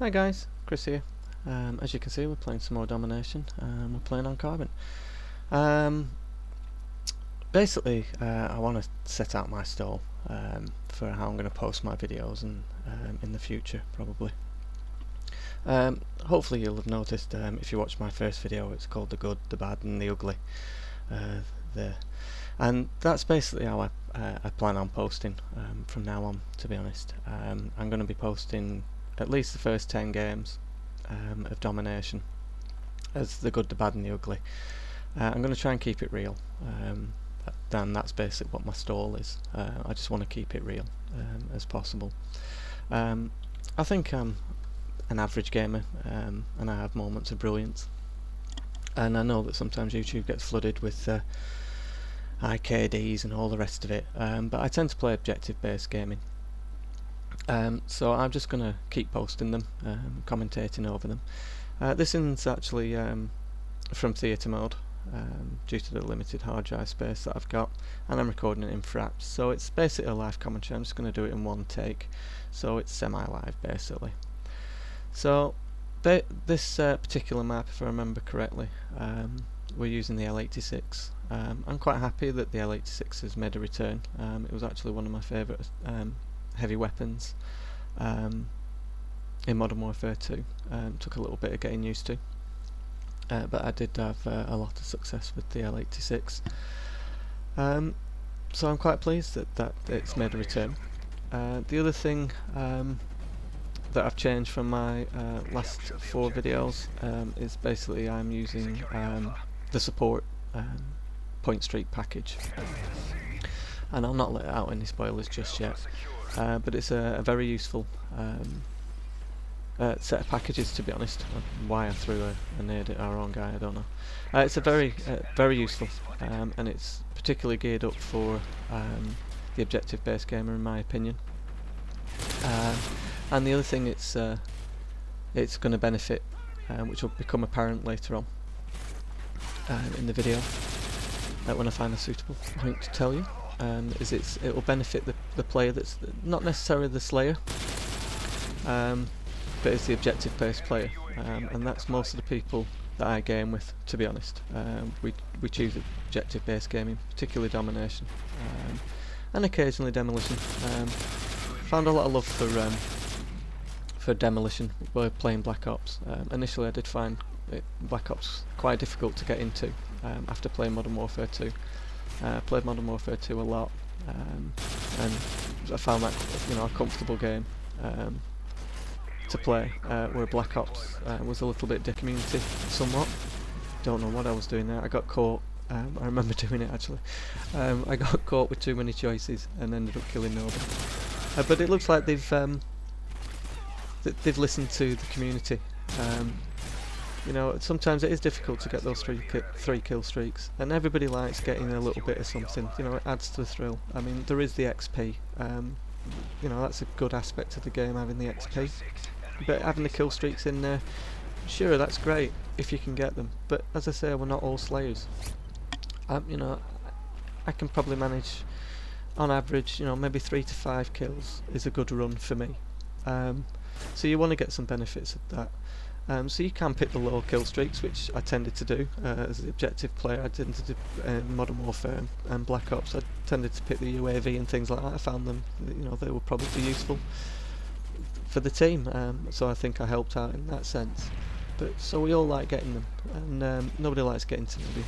Hi guys, Chris here. As you can see, we're playing some more Domination. We're playing on Carbon. Basically, I want to set out my stall for how I'm going to post my videos and in the future, probably. Hopefully you'll have noticed, if you watched my first video, it's called The Good, The Bad and The Ugly. There. And that's basically how I plan on posting from now on, to be honest. I'm going to be posting at least the first 10 games of Domination as the good, the bad and the ugly. I'm going to try and keep it real, and that's basically what my stall is. I just want to keep it real as possible. I think I'm an average gamer, and I have moments of brilliance, and I know that sometimes YouTube gets flooded with IKDs and all the rest of it, but I tend to play objective based gaming. So I'm just going to keep posting them, commentating over them. This is actually from theatre mode, due to the limited hard drive space that I've got, and I'm recording it in fraps, so it's basically a live commentary. I'm just going to do it in one take, so it's semi-live basically. So this particular map, if I remember correctly, we're using the L86. I'm quite happy that the L86 has made a return. It was actually one of my favourite heavy weapons in Modern Warfare 2. Took a little bit of getting used to, but I did have a lot of success with the L86. So I'm quite pleased that it's made a return. The other thing that I've changed from my last 4 videos is basically I'm using the support point streak package, and I'll not let out any spoilers just yet, but it's a very useful set of packages, to be honest. Why I threw a nade at our own guy, I don't know. It's a very useful, and it's particularly geared up for the objective based gamer, in my opinion. And the other thing it's going to benefit, which will become apparent later on in the video, when I find a suitable point to tell you, is it will benefit the player that's not necessarily the Slayer, but it's the objective based player, and that's most of the people that I game with, to be honest. We choose objective based gaming, particularly Domination, and occasionally Demolition. Found a lot of love for Demolition by playing Black Ops. Initially I did find Black Ops quite difficult to get into after playing Modern Warfare 2. Played Modern Warfare 2 a lot, and I found that a comfortable game to play, where Black Ops was a little bit community somewhat. Don't know what I was doing there. I got caught. I remember doing it actually. I got caught with too many choices and ended up killing nobody. But it looks like they've listened to the community. Sometimes it is difficult to get those 3 kill streaks, and everybody likes getting a little bit of something. It adds to the thrill. I mean, there is the XP. That's a good aspect of the game, having the XP. But having the kill streaks in there, sure, that's great if you can get them. But as I say, we're not all Slayers. I can probably manage, on average, maybe 3 to 5 kills is a good run for me. So you want to get some benefits of that. So you can pick the low kill streaks, which I tended to do as the objective player. I tended to do Modern Warfare and Black Ops. I tended to pick the UAV and things like that. I found them, they were probably useful for the team. So I think I helped out in that sense. But so we all like getting them, and nobody likes getting to maybe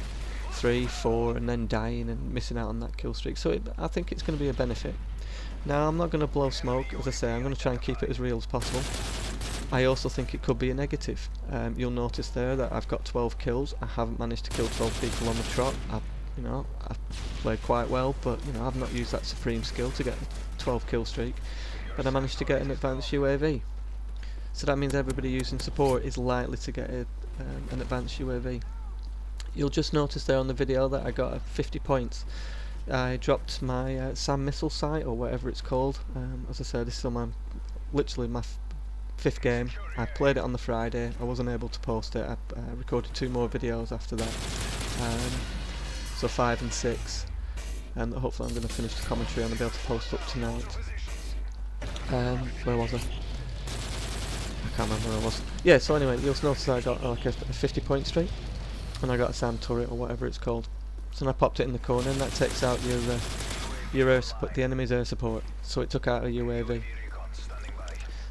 3, 4, and then dying and missing out on that kill streak. So I think it's going to be a benefit. Now I'm not going to blow smoke, as I say. I'm going to try and keep it as real as possible. I also think it could be a negative. You'll notice there that I've got 12 kills. I haven't managed to kill 12 people on the trot. I've played quite well, but I've not used that supreme skill to get a 12 kill streak. But I managed to get an advanced UAV. So that means everybody using support is likely to get an advanced UAV. You'll just notice there on the video that I got 50 points. I dropped my SAM missile sight, or whatever it's called. As I said, this is literally my 5th game. I played it on the Friday. I wasn't able to post it. I recorded 2 more videos after that, so 5 and 6, and hopefully I'm going to finish the commentary and I'll be able to post up tonight. Where was I? can't remember where I was. Yeah, so anyway, you'll notice I got like a 50-point streak, and I got a SAM turret or whatever it's called. So I popped it in the corner, and that takes out your air support, the enemy's air support. So it took out a UAV.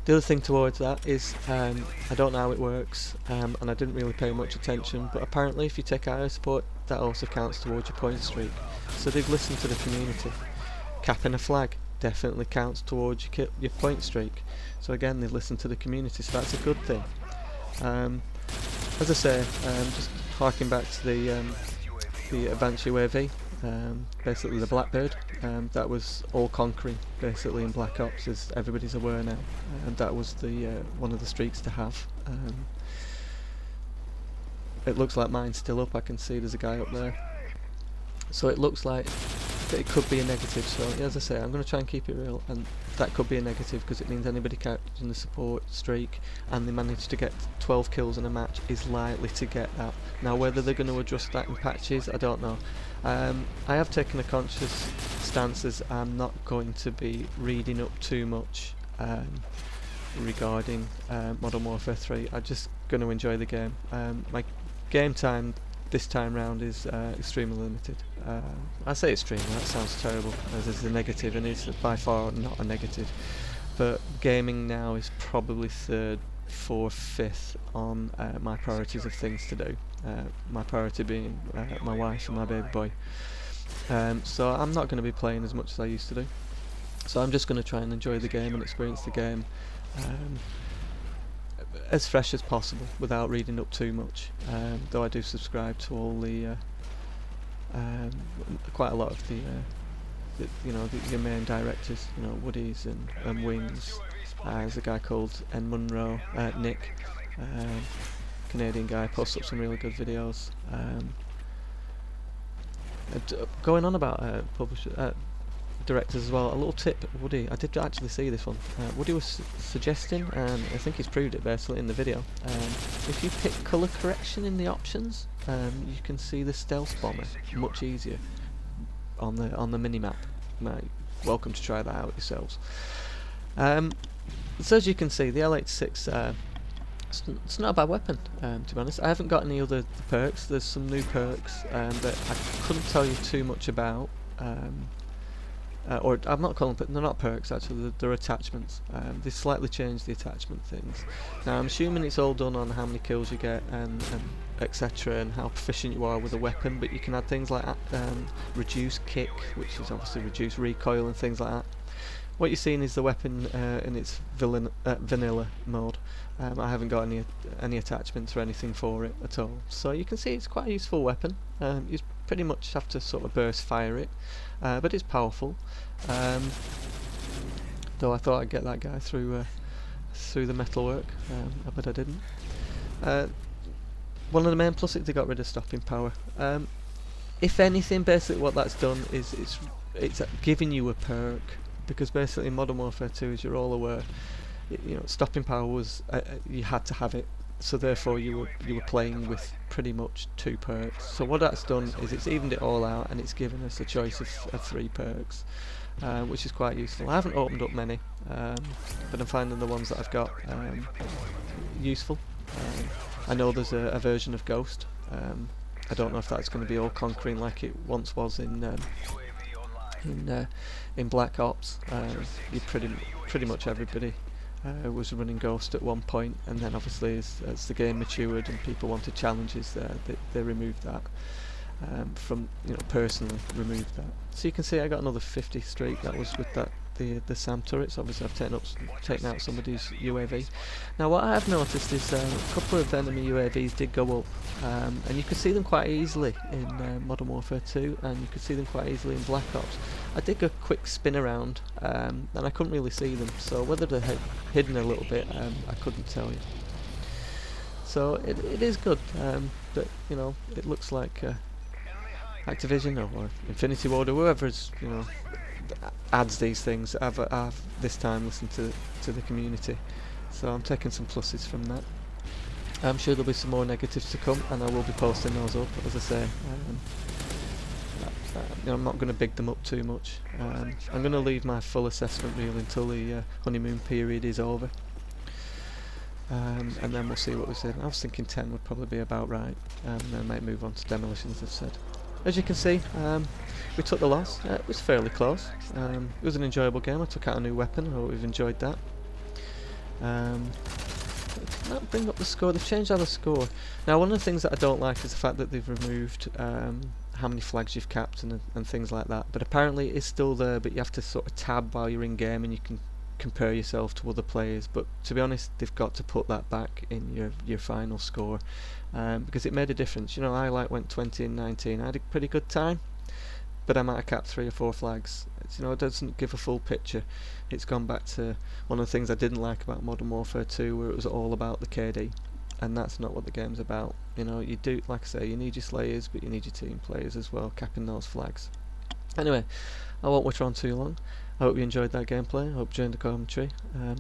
The other thing towards that is, I don't know how it works, and I didn't really pay much attention, but apparently if you take out air support, that also counts towards your point streak. So they've listened to the community. Capping a flag definitely counts towards your point streak. So again, they've listened to the community, so that's a good thing. As I say, just harking back to the advanced UAV, basically the Blackbird, that was all conquering basically in Black Ops, as everybody's aware now, and that was the one of the streaks to have. It looks like mine's still up. I can see there's a guy up there, so it looks like that it could be a negative. So as I say, I'm going to try and keep it real, and that could be a negative because it means anybody catching the support streak and they manage to get 12 kills in a match is likely to get that. Now whether they're going to adjust that in patches, I don't know. I have taken a conscious stance as I'm not going to be reading up too much regarding Modern Warfare 3. I'm just going to enjoy the game. My game time this time round is extremely limited. I say extreme, that sounds terrible as is a negative, and it's by far not a negative, but gaming now is probably 3rd, 4th, 5th on my priorities of things to do, my priority being my wife and my baby boy. So I'm not going to be playing as much as I used to do, so I'm just going to try and enjoy the game and experience the game as fresh as possible without reading up too much, though I do subscribe to all the quite a lot of the your main directors, Woody's and Wings. There's a guy called N Munro, Nick, Canadian guy, posts up some really good videos. Going on about directors as well, a little tip, Woody, I did actually see this one. Woody was suggesting, and I think he's proved it basically in the video, if you pick colour correction in the options, you can see the stealth bomber much easier on the mini-map. Welcome to try that out yourselves. So as you can see, the L86, it's not a bad weapon, to be honest. I haven't got any other perks. There's some new perks that I couldn't tell you too much about. Or I'm not calling them, they're not perks actually, they're attachments. They slightly changed the attachment things. Now I'm assuming it's all done on how many kills you get and etc, and how proficient you are with a weapon, but you can add things like reduced kick, which is obviously reduced recoil and things like that. What you're seeing is the weapon in its vanilla mode. I haven't got any attachments or anything for it at all, so you can see it's quite a useful weapon. You pretty much have to sort of burst fire it, but it's powerful. Though I thought I'd get that guy through the metalwork, but I didn't. One of the main pluses, they got rid of stopping power. If anything, basically what that's done is it's giving you a perk, because basically in Modern Warfare 2, as you're all aware, stopping power was you had to have it, so therefore you were playing with pretty much 2 perks. So what that's done is it's evened it all out, and it's given us a choice of 3 perks, which is quite useful. I haven't opened up many, but I'm finding the ones that I've got useful. I know there's a version of Ghost. I don't know if that's going to be all conquering like it once was in Black Ops. You pretty much everybody was running Ghost at one point, and then obviously as the game matured and people wanted challenges, they removed that. Personally removed that. So you can see I got another 50 streak. That was with the SAM turrets. Obviously I've taken out somebody's UAV. Now what I have noticed is a couple of enemy UAVs did go up, and you could see them quite easily in Modern Warfare 2, and you could see them quite easily in Black Ops. I did a quick spin around, and I couldn't really see them, so whether they're hidden a little bit, I couldn't tell you. So it is good, but it looks like Activision or Infinity Ward or whoever's adds these things. I've this time listened to the community, so I'm taking some pluses from that. I'm sure there'll be some more negatives to come, and I will be posting those up. As I say, I'm not going to big them up too much. I'm going to leave my full assessment reel until the honeymoon period is over. and then we'll see what we say. I was thinking 10 would probably be about right, and then might move on to demolition, as I've said. As you can see, we took the loss. It was fairly close. It was an enjoyable game. I took out a new weapon. I hope we've enjoyed that. That bring up the score. They've changed how the score. Now, one of the things that I don't like is the fact that they've removed how many flags you've capped and things like that. But apparently it's still there, but you have to sort of tab while you're in game and you can compare yourself to other players. But to be honest, they've got to put that back in your final score, because it made a difference. You know, I went 20 and 19. I had a pretty good time, but I might have capped 3 or 4 flags. You know, it doesn't give a full picture. It's gone back to one of the things I didn't like about Modern Warfare 2, where it was all about the KD, and that's not what the game's about. You know, you do, like I say, you need your slayers, but you need your team players as well, capping those flags. Anyway, I won't witter on too long. I hope you enjoyed that gameplay. I hope you enjoyed the commentary.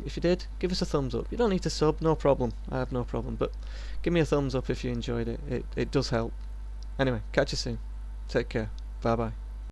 If you did, give us a thumbs up. You don't need to sub, no problem. I have no problem, but give me a thumbs up if you enjoyed it. It does help. Anyway, catch you soon. Take care. Bye bye.